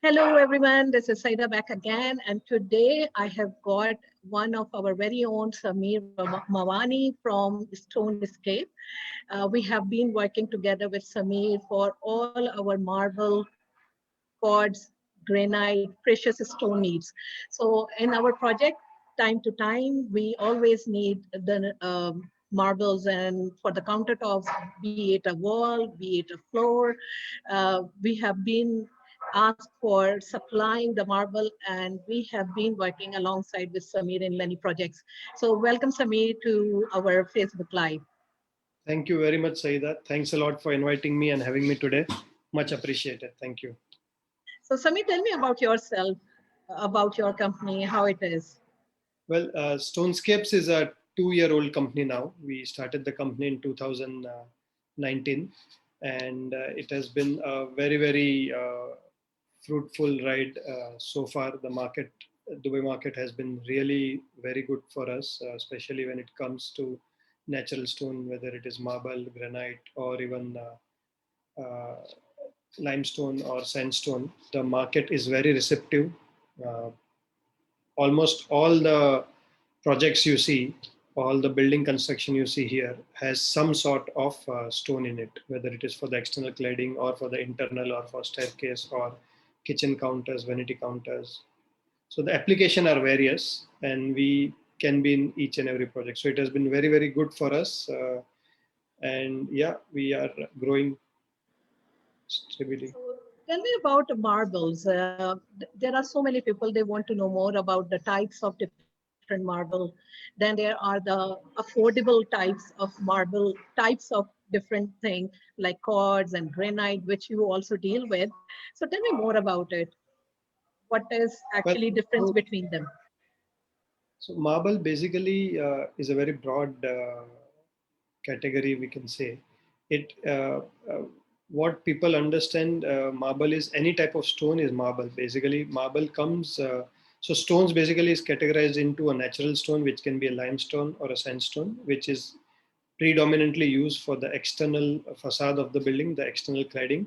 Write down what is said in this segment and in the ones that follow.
Hello, everyone. This is Saida back again. And today I have got one of our very own Samir Mawani from Stone Escape. We have been working together with Samir for all our marble, quartz, granite, precious stone needs. So in our project, time to time, we always need the marbles and for the countertops, be it a wall, be it a floor. We have been asked for supplying the marble and we have been working alongside with Samir in many projects. So welcome Samir to our Facebook Live. Thank you very much, Saida. Thanks a lot for inviting me and having me today. Much appreciated. Thank you. So Samir, tell me about yourself, about your company, how it is. Well, Stonescapes is a 2-year-old company now. We started the company in 2019, and it has been a very fruitful ride so far. Dubai market has been really very good for us, especially when it comes to natural stone, whether it is marble, granite, or even limestone or sandstone. The market is very receptive. Uh, Almost all the projects you see, all the building construction you see here has some sort of stone in it, whether it is for the external cladding or for the internal or for staircase or kitchen counters, vanity counters. So the application are various and we can be in each and every project. So it has been very good for us. And yeah, we are growing stably. So tell me about marbles. There are so many people, they want to know more about the types of different marble. Then there are the affordable types of marble, types of different things like quartz and granite, which you also deal with. So tell me more about it. What is Well, actually difference so between them? so marble basically is a very broad category, we can say. It what people understand marble is any type of stone is marble. Basically, marble comes. So stones basically is categorized into a natural stone, which can be a limestone or a sandstone, which is predominantly used for the external facade of the building, the external cladding.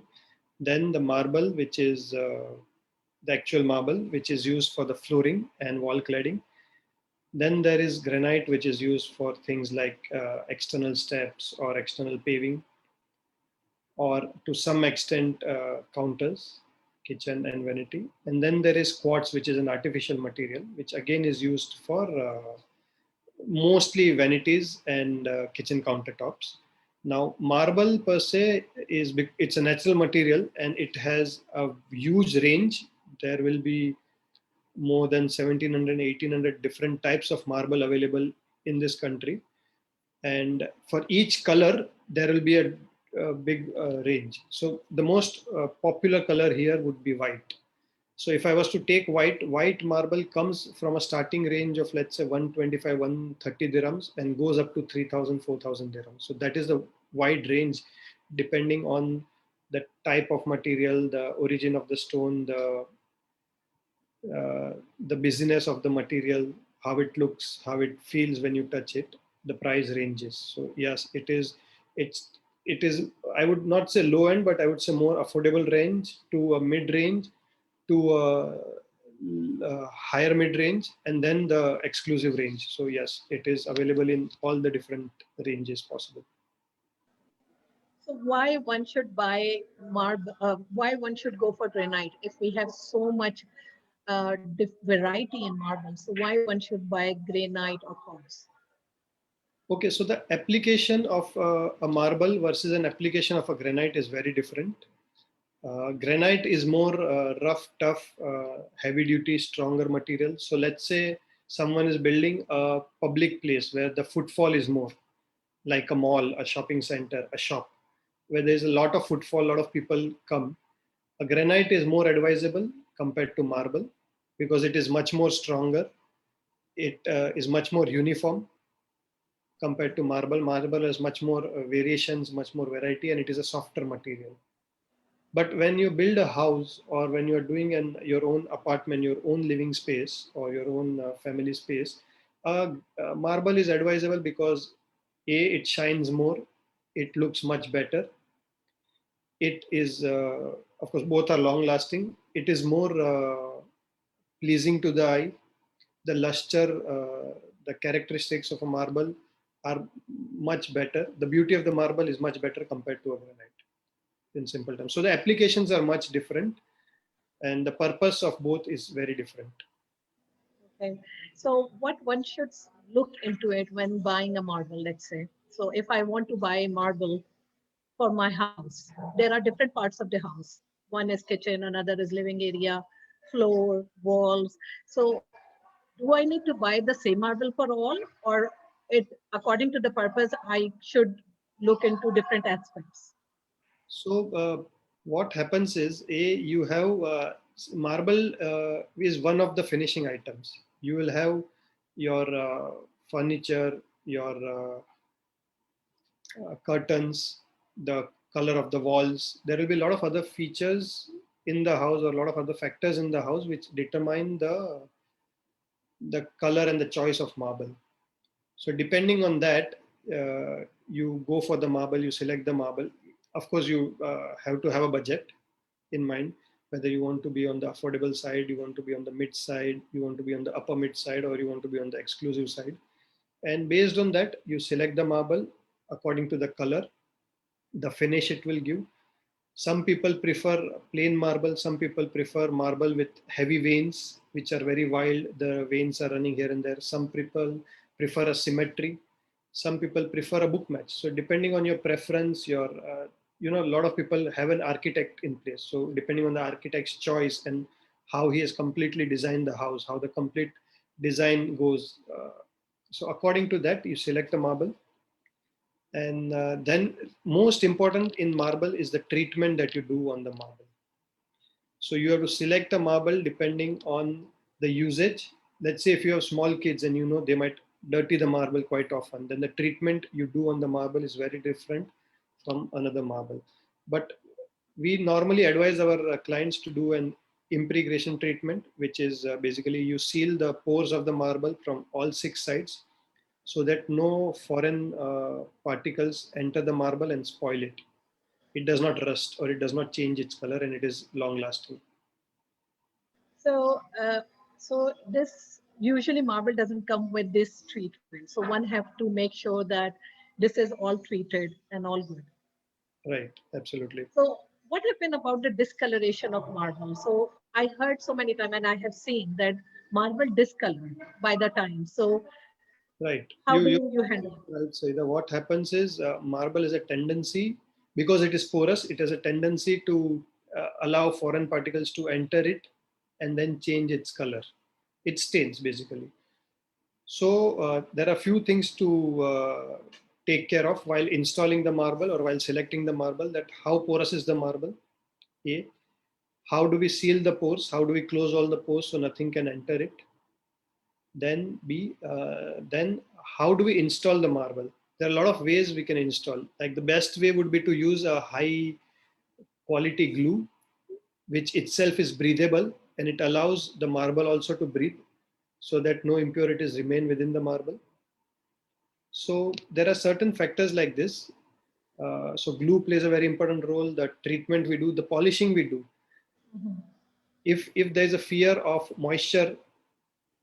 Then the marble, which is the actual marble, which is used for the flooring and wall cladding. Then there is granite, which is used for things like external steps or external paving, or to some extent counters, kitchen and vanity. And then there is quartz, which is an artificial material, which again is used for mostly vanities and kitchen countertops. Now, marble per se it's a natural material and it has a huge range. There will be more than 1700, 1800 different types of marble available in this country. And for each color, there will be a big range. So the most popular color here would be white. So if I was to take white marble comes from a starting range of, let's say, 125, 130 dirhams and goes up to 3000, 4000 dirhams. So that is the wide range depending on the type of material, the origin of the stone, the busyness of the material, how it looks, how it feels when you touch it, the price ranges. So yes, it's, it is, I would not say low end, but I would say more affordable range to a mid range to a higher mid range and then the exclusive range. So yes, it is available in all the different ranges possible. So why one should buy marble? Why one should go for granite if we have so much variety in marble? So why one should buy granite or quartz? Okay, so the application of a marble versus an application of a granite is very different. Granite is more rough, tough, heavy duty, stronger material. So let's say someone is building a public place where the footfall is more, like a mall, a shopping center, a shop, where there's a lot of footfall, a lot of people come. A granite is more advisable compared to marble because it is much more stronger. It is much more uniform compared to marble. Marble has much more variations, much more variety, and it is a softer material. But when you build a house or when you're doing your own apartment, your own living space or your own family space, marble is advisable because it shines more, it looks much better. It is, of course, both are long lasting it is more pleasing to the eye. The luster, the characteristics of a marble are much better. The beauty of the marble is much better compared to a granite, in simple terms. So the applications are much different, and the purpose of both is very different. Okay. So what one should look into it when buying a marble, let's say. So if I want to buy marble for my house, there are different parts of the house. One is kitchen, another is living area, floor, walls. So do I need to buy the same marble for all, or it according to the purpose I should look into different aspects? So what happens is, you have marble is one of the finishing items. You will have your furniture, your curtains, the color of the walls. There will be a lot of other features in the house, or a lot of other factors in the house which determine the color and the choice of marble. So depending on that, you go for the marble, you select the marble. Of course, you have to have a budget in mind, whether you want to be on the affordable side, you want to be on the mid side, you want to be on the upper mid side, or you want to be on the exclusive side. And based on that, you select the marble according to the color, the finish it will give. Some people prefer plain marble, some people prefer marble with heavy veins, which are very wild. The veins are running here and there. Some people prefer a symmetry. Some people prefer a book match. So depending on your preference, a lot of people have an architect in place. So depending on the architect's choice and how he has completely designed the house, how the complete design goes. So according to that, you select a marble. And then most important in marble is the treatment that you do on the marble. So you have to select a marble depending on the usage. Let's say if you have small kids and they might dirty the marble quite often, then the treatment you do on the marble is very different from another marble. But we normally advise our clients to do an impregration treatment, which is basically you seal the pores of the marble from all 6 sides, so that no foreign particles enter the marble and spoil it. It does not rust, or it does not change its color, and it is long lasting. So, so this usually marble doesn't come with this treatment. So one have to make sure that this is all treated and all good. Right, absolutely. So what happened about the discoloration of marble? So I heard so many times and I have seen that marble discolored by the time. So Right. how do you handle it? I'd say that what happens is, marble is a tendency, because it is porous, it has a tendency to allow foreign particles to enter it and then change its color. It stains basically. So there are few things to take care of while installing the marble or while selecting the marble. That how porous is the marble? A. How do we seal the pores? How do we close all the pores so nothing can enter it? Then then how do we install the marble? There are a lot of ways we can install. Like the best way would be to use a high quality glue, which itself is breathable, and it allows the marble also to breathe, so that no impurities remain within the marble. So there are certain factors like this. So glue plays a very important role. The treatment we do, the polishing we do. Mhm. If there is a fear of moisture,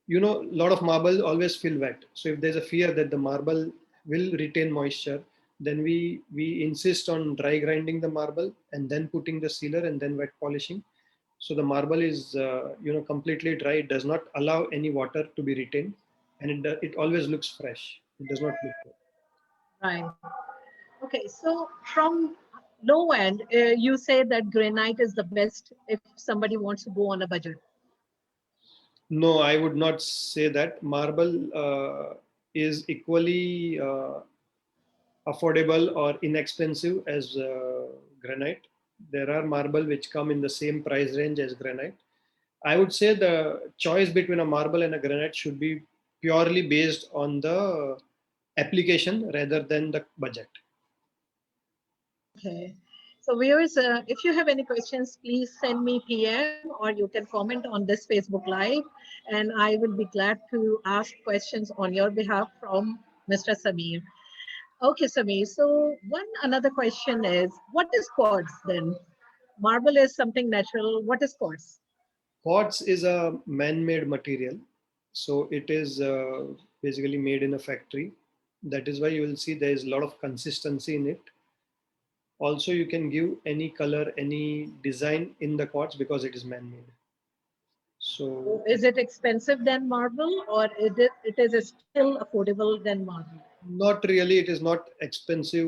a lot of marble always feel wet. So if there's a fear that the marble will retain moisture, then we insist on dry grinding the marble and then putting the sealer and then wet polishing. So the marble is completely dry. It does not allow any water to be retained, and it always looks fresh. It does not look wet. Right. Okay. So from low end, you say that granite is the best if somebody wants to go on a budget. No, I would not say that. Marble is equally affordable or inexpensive as granite. There are marble which come in the same price range as granite. I would say the choice between a marble and a granite should be purely based on the application rather than the budget. Okay. So viewers, if you have any questions, please send me PM or you can comment on this Facebook Live, and I will be glad to ask questions on your behalf from Mr. Samir. Okay, Samir. So one another question is, what is quartz then? Marble is something natural. What is quartz? Quartz is a man-made material. So it is basically made in a factory. That is why you will see there is a lot of consistency in it. Also, you can give any color, any design in the quartz because it is man-made. So Is it expensive than marble, or it is still affordable than marble? not really, it is not expensive.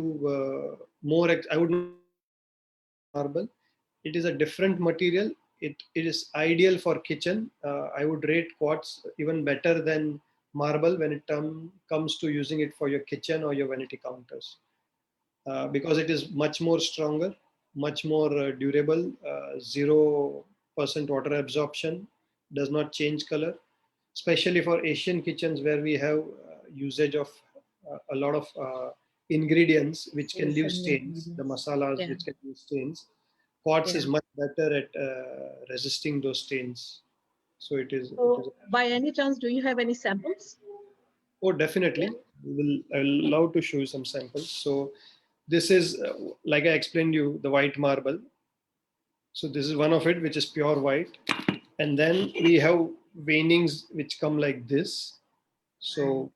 I would not marble. It is a different material. It is ideal for kitchen. I would rate quartz even better than marble when it comes to using it for your kitchen or your vanity counters. Because it is much more stronger, much more durable, 0% water absorption, does not change color, especially for Asian kitchens where we have usage of a lot of ingredients which can leave stains, the masalas Yeah, which can leave stains. Quartz yeah. is much better at resisting those stains. So So, by any chance, do you have any samples? oh, Yeah. definitely. I will love to show you some samples. So this is, like I explained you, the white marble. So this is one of it, which is pure white. And then we have veinings which come like this. So,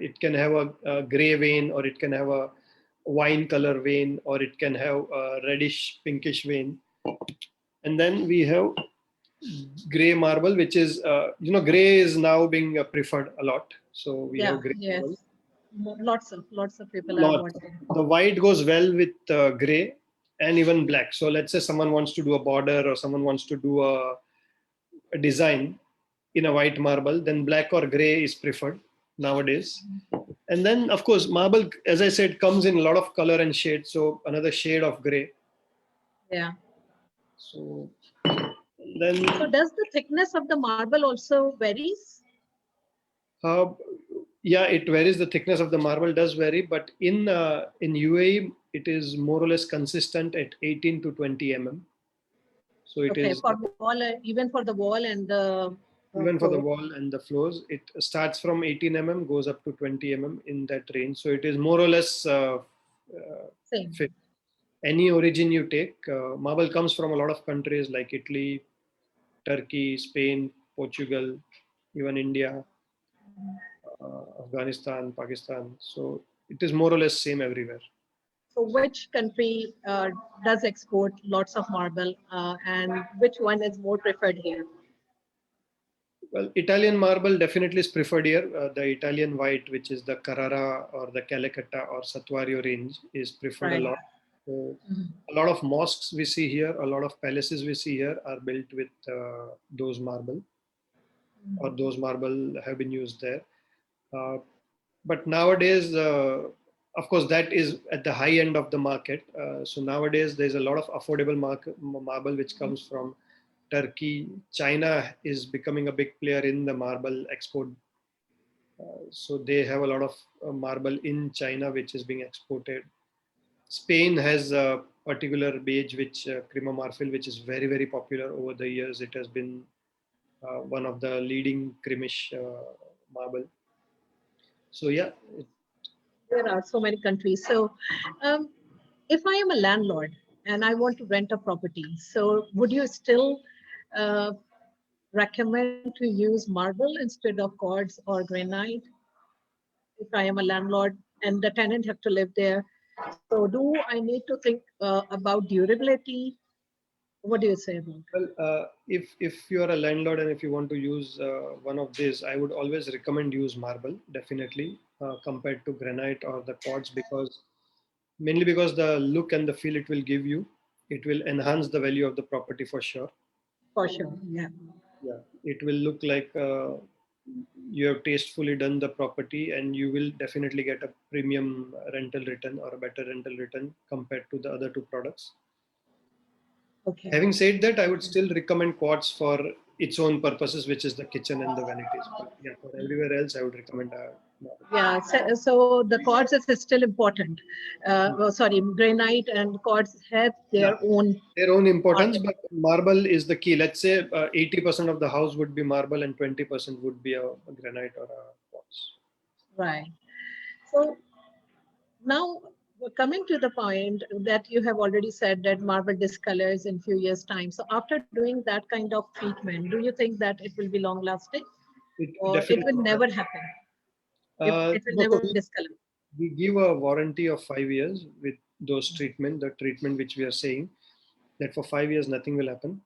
it can have a gray vein, or it can have a wine color vein, or it can have a reddish pinkish vein. And then we have gray marble, which is, gray is now being preferred a lot. So we Yeah, have gray yes. marble. Lots of people are Lot. wanting. The white goes well with gray and even black. So let's say someone wants to do a border, or someone wants to do a design in a white marble, then black or gray is preferred nowadays. And then, of course, marble, as I said, comes in a lot of color and shade. So another shade of gray. Yeah. So So then, does the thickness of the marble also varies? uh, yeah, it varies. The thickness of the marble does vary, but in UAE, it is more or less consistent at 18 to 20 mm. So it Okay, is for wall, even for the wall and the even for the floor. wall and the floors. It starts from 18 mm, goes up to 20 mm in that range. So it is more or less Same. fit. Any origin you take, marble comes from a lot of countries like Italy, Turkey, Spain, Portugal, even India, Afghanistan, Pakistan. So it is more or less same everywhere. So which country does export lots of marble, and which one is more preferred here? Well, Italian marble definitely is preferred here. The Italian white, which is the Carrara or the Calicut or Satvario range, is preferred a Right. lot. So Mhm. a lot of mosques we see here, a lot of palaces we see here are built with those marble, or those marble have been used there. Uh, but nowadays, of course, that is at the high end of the market. So nowadays, there's a lot of affordable marble which comes from Turkey. China is becoming a big player in the marble export. So they have a lot of marble in China which is being exported. Spain has a particular beige, which crema marfil, which is very, very popular over the years. It has been one of the leading cremish marble. So yeah, There are so many countries. So, um, if I am a landlord and I want to rent a property, so would you still uh, recommend to use marble instead of quartz or granite? If I am a landlord and the tenant have to live there, so do I need to think about durability? What do you say about it? well, if you are a landlord and if you want to use one of these, I would always recommend use marble definitely compared to granite or the quartz, because mainly because the look and the feel it will give you, it will enhance the value of the property for sure. For sure, yeah. Yeah, it will look like you have tastefully done the property, and you will definitely get a premium rental return or a better rental return compared to the other two products. Okay. Having said that, I would still recommend quartz for its own purposes, which is the kitchen and the vanities. But yeah, for everywhere else, I would recommend marble. Yeah, so the quartz is still important. Sorry, granite and quartz have Yeah, their own their own importance, market. but marble is the key. Let's say 80% of the house would be marble and 20% would be a granite or a quartz. Right. So now coming to the point that you have already said that marble discolors in few years time. So after doing that kind of treatment, do you think that it will be long lasting It or it will definitely never does. happen? It will No, so never discolor. we give a warranty of 5 years with those treatment, the treatment which we are saying that for 5 years nothing will happen.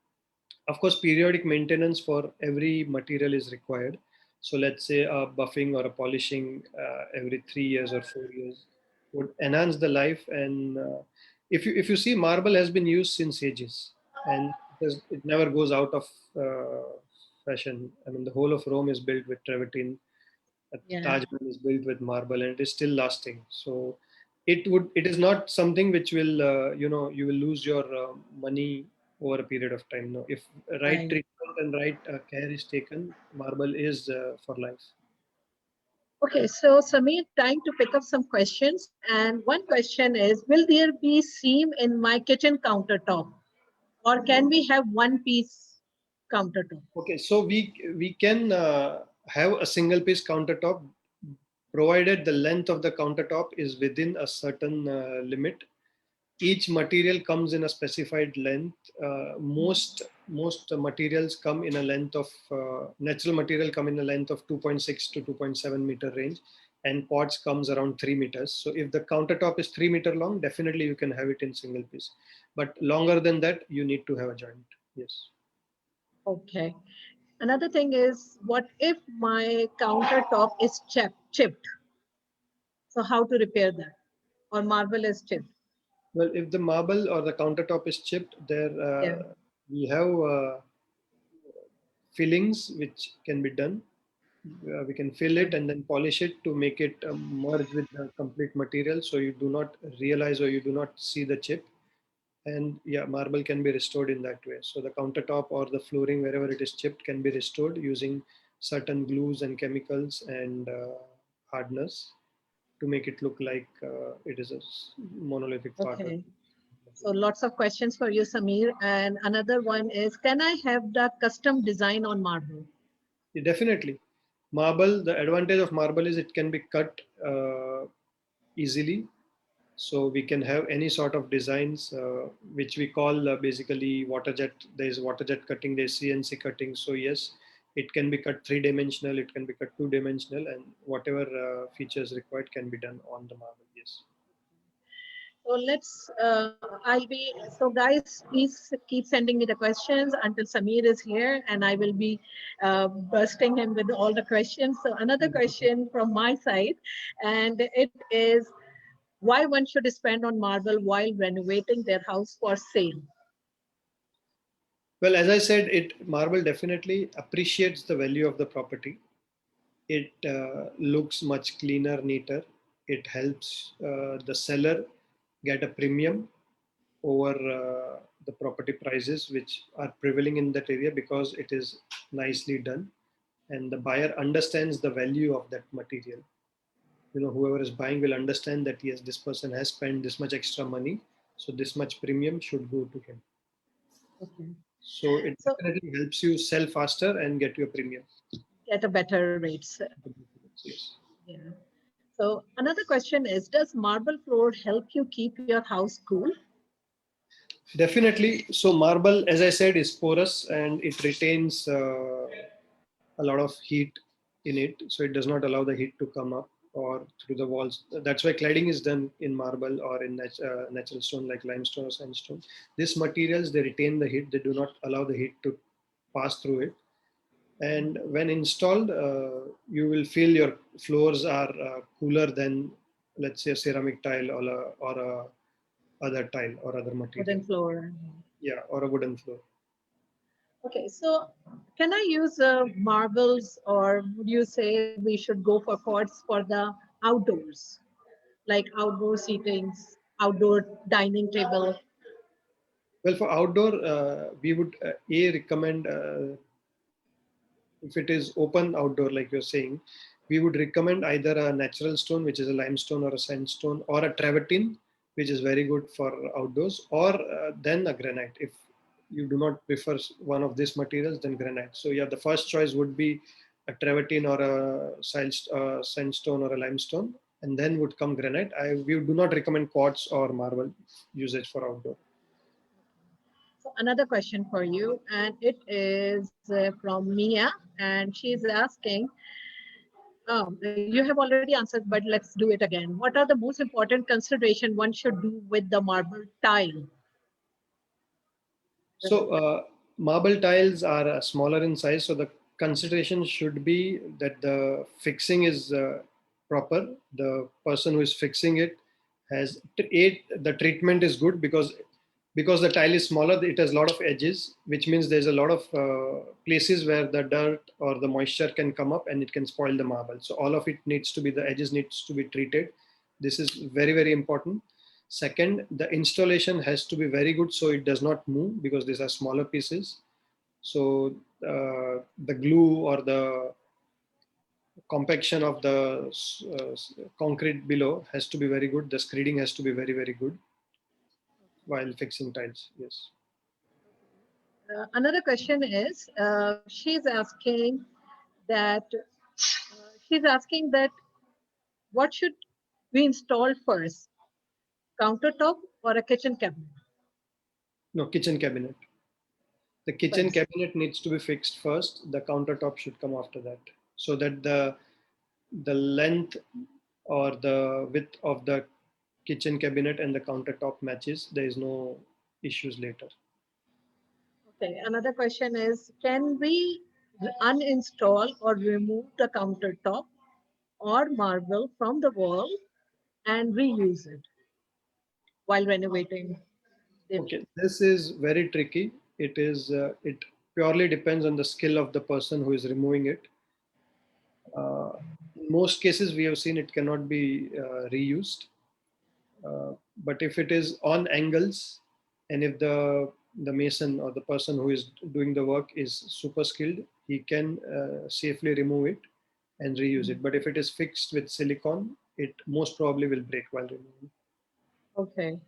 Of course, periodic maintenance for every material is required. So let's say a buffing or a polishing every 3 years or 4 years would enhance the life. And if you see, marble has been used since ages, and it never goes out of fashion. I mean, the whole of Rome is built with travertine. Yeah. Taj Mahal is built with marble, and it is still lasting. So it is not something which will you will lose your money over a period of time. No, if right Right. treatment and right care is taken, marble is for life. Okay, so Samir, time to pick up some questions. And one question is, will there be seam in my kitchen countertop? Or can we have one piece countertop? Okay, so we can have a single piece countertop provided the length of the countertop is within a certain limit. Each material comes in a specified length. Most materials come in a length of natural material come in a length of 2.6 to 2.7 meter range, and pots comes around 3 meters. So if the countertop is 3 meter long, definitely you can have it in single piece. But longer than that, you need to have a joint. Yes. Okay. Another thing is, what if my countertop is chipped? So how to repair that? Or marble is chipped? Well, if the marble or the countertop is chipped, there Yeah. we have fillings which can be done. We can fill it and then polish it to make it merge with the complete material, so you do not realize or you do not see the chip. And yeah, marble can be restored in that way. So the countertop or the flooring, wherever it is chipped, can be restored using certain glues and chemicals and hardeners to make it look like it is a monolithic part. Okay. So lots of questions for you, Samir. And another one is, can I have the custom design on marble? Yeah, definitely. Marble, the advantage of marble is it can be cut easily. So we can have any sort of designs, which we call basically water jet. There's water jet cutting, there's CNC cutting. So yes, it can be cut three-dimensional, it can be cut two-dimensional, and whatever features required can be done on the marble. Yes. So so guys, please keep sending me the questions until Samir is here and I will be bursting him with all the questions. So another question from my side, and it is, why one should spend on marble while renovating their house for sale? Well, as I said, it marble definitely appreciates the value of the property. It looks much cleaner, neater. It helps the seller get a premium over the property prices which are prevailing in that area because it is nicely done, and the buyer understands the value of that material. Whoever is buying will understand that yes, this person has spent this much extra money, so this much premium should go to him. Okay. So it So definitely helps you sell faster and get your premium. get a better rates. Yes. Yeah. So another question is, does marble floor help you keep your house cool? Definitely. So marble, as I said, is porous and it retains a lot of heat in it, so it does not allow the heat to come up or through the walls. That's why cladding is done in marble or in natural stone like limestone or sandstone. These materials, they retain the heat. They do not allow the heat to pass through it. And when installed, you will feel your floors are cooler than, let's say, a ceramic tile or a other tile or other material. Wooden floor. Yeah, or a wooden floor. Okay, so can I use marbles, or would you say we should go for quartz for the outdoors, like outdoor seatings, outdoor dining table? Well, for outdoor, we would recommend if it is open outdoor, like you're saying, we would recommend either a natural stone, which is a limestone or a sandstone, or a travertine, which is very good for outdoors, or then a granite. If you do not prefer one of these materials, then granite. So yeah, the first choice would be a travertine or a sandstone or a limestone, and then would come granite. We do not recommend quartz or marble usage for outdoor. So another question for you, and it is from Mia, and she's asking, you have already answered, but let's do it again. What are the most important consideration one should do with the marble tile? So marble tiles are smaller in size, so the consideration should be that the fixing is proper. The person who is fixing it has the treatment is good, because the tile is smaller, it has a lot of edges, which means there's a lot of places where the dirt or the moisture can come up and it can spoil the marble. So all of it needs to be, the edges needs to be treated. This is very, very important. Second, the installation has to be very good so it does not move, because these are smaller pieces. So the glue or the compaction of the concrete below has to be very good. The screeding has to be very, very good while fixing tiles. Yes. Another question is, she's asking that what should we install first, countertop or a kitchen cabinet No, kitchen cabinet. The kitchen first? cabinet needs to be fixed first. The countertop should come after that, so that the length or the width of the kitchen cabinet and the countertop matches. There is no issues later. Okay. Another question is, can we uninstall or remove the countertop or marble from the wall and reuse it while renovating the Okay, this is very tricky. It purely depends on the skill of the person who is removing it. In most cases, we have seen it cannot be reused. But if it is on angles, and if the mason or the person who is doing the work is super skilled, he can safely remove it and reuse it. But if it is fixed with silicone, it most probably will break while removing. Okay.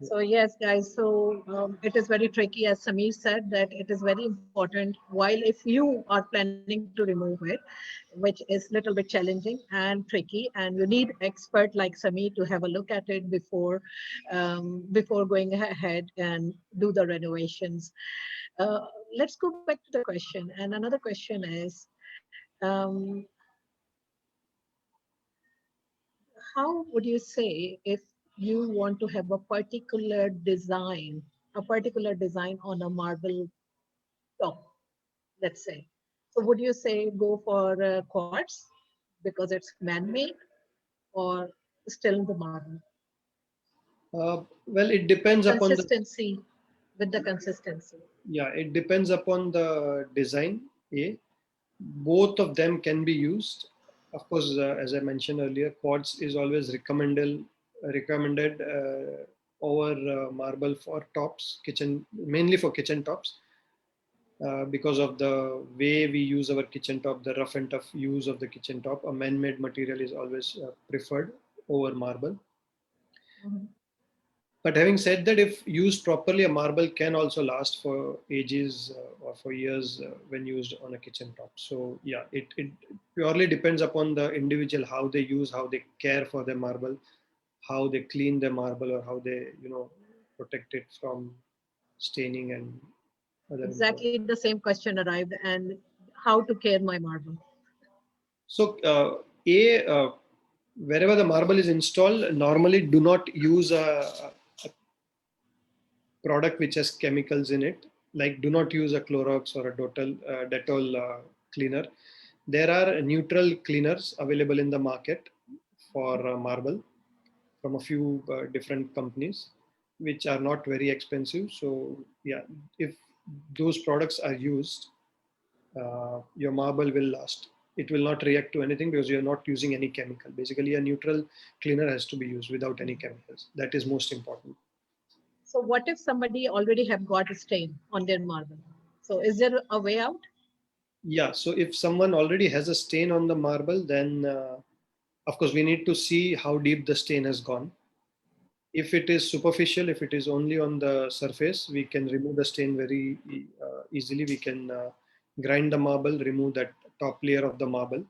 So yes, guys, so it is very tricky, as Samir said, that it is very important. While if you are planning to remove it, which is a little bit challenging and tricky, and you need expert like Samir to have a look at it before going ahead and do the renovations. Uh, let's go back to the question. And another question is, um, how would you say if you want to have a particular design on a marble top, let's say? So would you say go for quartz because it's man-made, or still the marble? Well, it depends upon the, Consistency, with the consistency. yeah, it depends upon the design. Both of them can be used. Of course, as I mentioned earlier, quartz is always recommended over marble for tops, mainly for kitchen tops, because of the way we use our kitchen top, the rough and tough use of the kitchen top. A man-made material is always preferred over marble. Mhm. But having said that, if used properly, a marble can also last for ages or for years when used on a kitchen top. So yeah, it purely depends upon the individual, how they use, how they care for their marble, how they clean the marble, or how they, protect it from staining and other important. Exactly the same question arrived, and how to care my marble. So wherever the marble is installed, normally do not use a product which has chemicals in it. Like, do not use a Clorox or a Dettol cleaner. There are neutral cleaners available in the market for marble from a few different companies, which are not very expensive. So yeah, if those products are used, your marble will last. It will not react to anything because you're not using any chemical. Basically, a neutral cleaner has to be used without any chemicals. That is most important. So what if somebody already have got a stain on their marble? So is there a way out? Yeah, so if someone already has a stain on the marble, then of course we need to see how deep the stain has gone. If it is superficial, if it is only on the surface, we can remove the stain very easily. We can grind the marble, remove that top layer of the marble,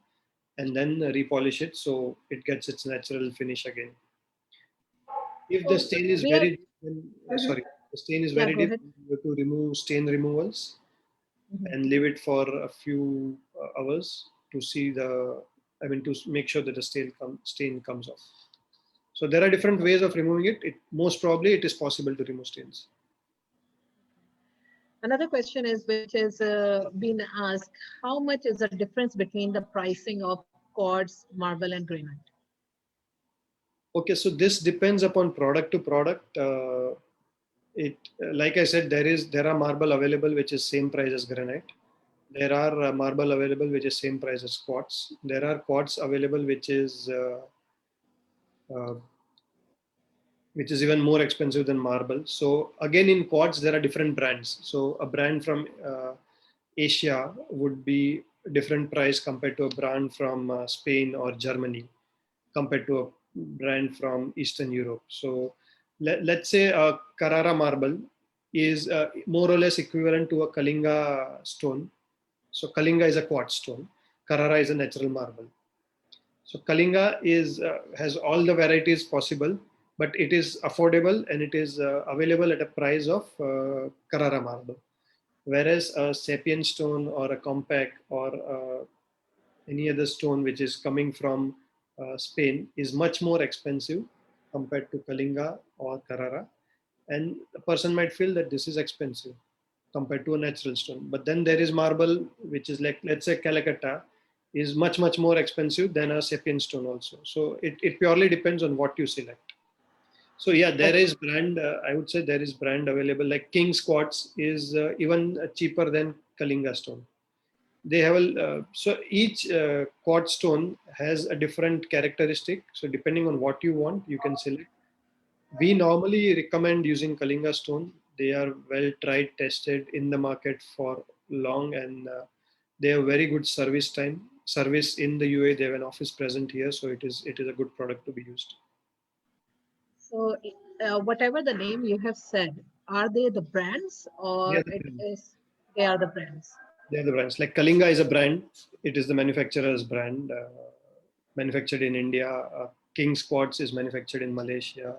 and then repolish it so it gets its natural finish again. If the So stain is we are, very deep, Mhm. sorry, the stain is Yeah, very go deep, ahead. you have to remove stain removals Mhm. and leave it for a few hours to see the, I mean, to make sure that the stain comes off. So there are different ways of removing it. Most probably it is possible to remove stains. Another question is, which is been asked, how much is the difference between the pricing of quartz, marble, and granite? Okay, so this depends upon product to product. Like I said, there are marble available which is same price as granite. There are marble available which is same price as quartz. There are quartz available uh, which is even more expensive than marble. So again, in quartz there are different brands. So a brand from Asia would be a different price compared to a brand from Spain or Germany, compared to a brand from Eastern Europe. So let's say a Carrara marble is more or less equivalent to a Kalinga stone. So Kalinga is a quartz stone. Carrara is a natural marble. So Kalinga has all the varieties possible, but it is affordable and it is available at a price of Carrara marble. Whereas a sapien stone or a compact or any other stone which is coming from Spain is much more expensive compared to Kalinga or Carrara. And the person might feel that this is expensive compared to a natural stone. But then there is marble, which is like, let's say Calcutta, is much, much more expensive than a sapien stone also. So it purely depends on what you select. So yeah, there Okay. is brand, I would say there is brand available, like King's Quartz is even cheaper than Kalinga stone. They have so each quartz stone has a different characteristic. So depending on what you want, you can select. We normally recommend using Kalinga stone. They are well tried, tested in the market for long, and they have very good service time. Service in the UAE, they have an office present here, so it is a good product to be used. So, whatever the name you have said, are they the brands They or are the it brand. is they are the brands? They are the brands. Like Kalinga is a brand. It is the manufacturer's brand, manufactured in India. King's Quartz is manufactured in Malaysia.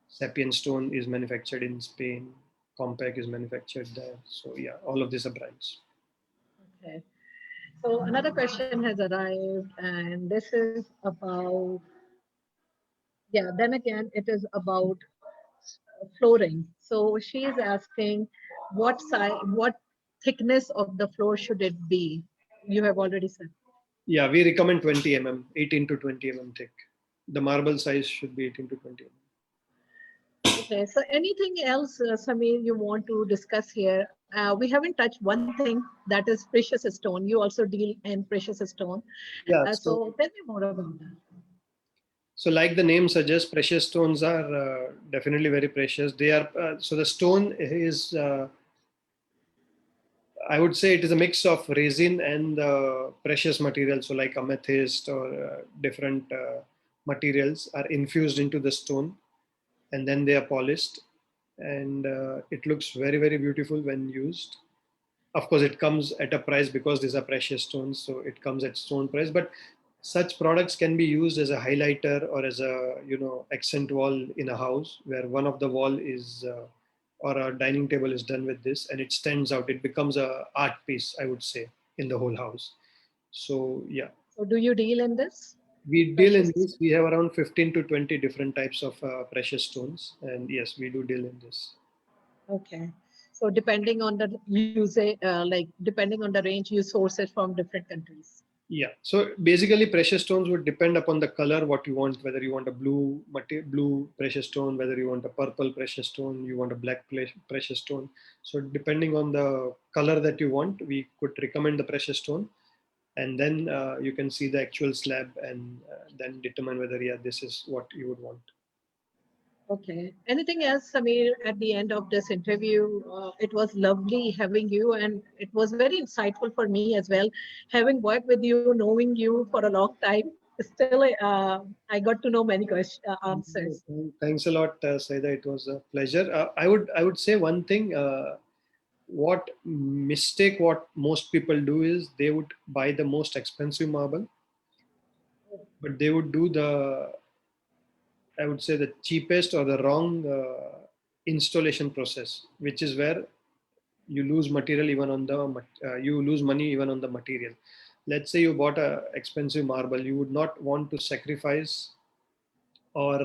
Sapien Stone is manufactured in Spain. Compact is manufactured there. So yeah, all of these are brands. Okay. So another question has arrived, and this is about, yeah, then again, it is about flooring. So she is asking what size, what thickness of the floor should it be? You have already said. Yeah, we recommend 20 mm, 18 to 20 mm thick. The marble size should be 18 to 20 mm. Okay, so anything else, Samir, you want to discuss here? We haven't touched one thing, that is precious stone. You also deal in precious stone. Yeah, So tell me more about that. so like the name suggests, precious stones are definitely very precious. They are so the stone is I would say it is a mix of resin and precious materials. So like amethyst or different materials are infused into the stone, and then they are polished, and it looks very very beautiful when used. Of course it comes at a price because these are precious stones, so it comes at stone price. But such products can be used as a highlighter or as a accent wall in a house where one of the wall is or a dining table is done with this, and it stands out. It becomes a art piece, I would say, in the whole house. So yeah, So do you deal in this we deal in precious? this. We have around 15 to 20 different types of precious stones, and yes, we do deal in this. Okay. So depending on the usage, like depending on the range, you source it from different countries. Yeah. So basically, precious stones would depend upon the color, what you want, whether you want a blue precious stone, whether you want a purple precious stone, you want a black precious stone. So depending on the color that you want, we could recommend the precious stone, and then you can see the actual slab and then determine whether yeah, this is what you would want. Okay. Anything else, Samir, at the end of this interview? It was lovely having you, and it was very insightful for me as well. Having worked with you, knowing you for a long time, still, I got to know many answers. Thanks a lot, Saida. It was a pleasure. I would say one thing. What most people do is they would buy the most expensive marble but they would do I would say the cheapest or the wrong installation process, which is where you lose material even on you lose money even on the material. Let's say you bought a expensive marble, you would not want to sacrifice or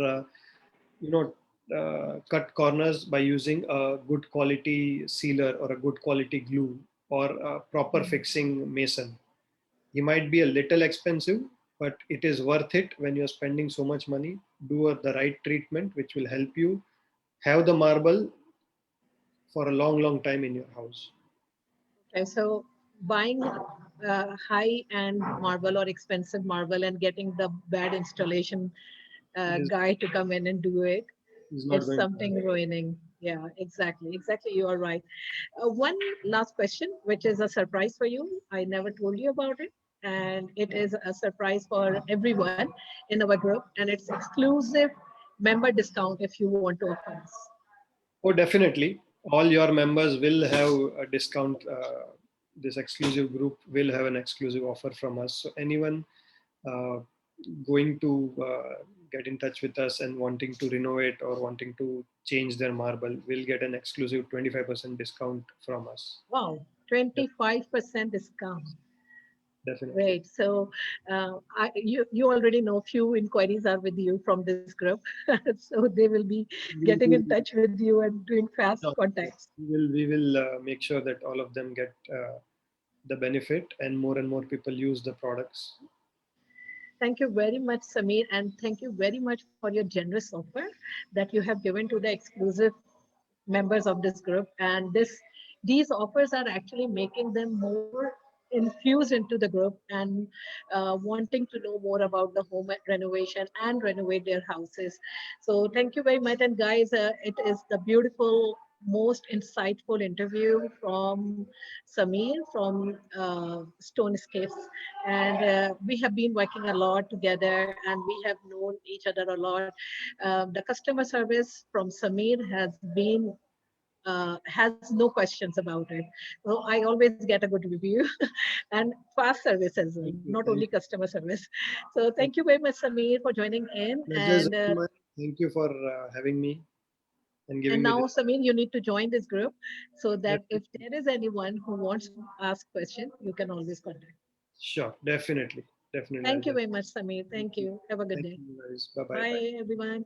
you know cut corners by using a good quality sealer or a good quality glue or a proper fixing mason. He might be a little expensive, but it is worth it when you're spending so much money. Do the right treatment, which will help you have the marble for a long, long time in your house. Okay, so buying high-end marble or expensive marble and getting the bad installation Is guy to come in and do it, is not it's going to something ruining. Yeah, exactly. Exactly. You are right. One last question, which is a surprise for you. I never told you about it. And it is a surprise for everyone in our group. And it's exclusive member discount if you want to offer us. Oh, definitely. All your members will have a discount. This exclusive group will have an exclusive offer from us. So anyone uh, going to get in touch with us and wanting to renovate or wanting to change their marble will get an exclusive 25% discount from us. Wow, Yep, 25% discount. definitely. Great. So you already know few inquiries are with you from this group. So they will be We'll getting in do, touch with you and doing fast no, contacts. we will make sure that all of them get the benefit and more people use the products. Thank you very much, Samir, and thank you very much for your generous offer that you have given to the exclusive members of this group. And these offers are actually making them more infused into the group and wanting to know more about the home renovation and renovate their houses. So thank you very much. And guys, it is the beautiful, most insightful interview from Samir from Stone Escapes. And we have been working a lot together and we have known each other a lot. The customer service from Samir has no questions about it. So I always get a good review and fast service as well, Thank you. not only customer service. So thank you very much, Samir, for joining in. Pleasure, Zarima. Thank you for having me and And giving me now, this. Samir, you need to join this group so that if Definitely. there is anyone who wants to ask question, you can always contact. Sure, definitely. Definitely. I'll Thank you just very much, Samir. thank Thank you. you. Have a good Thank day. you guys. Bye bye. Bye. Bye, everyone.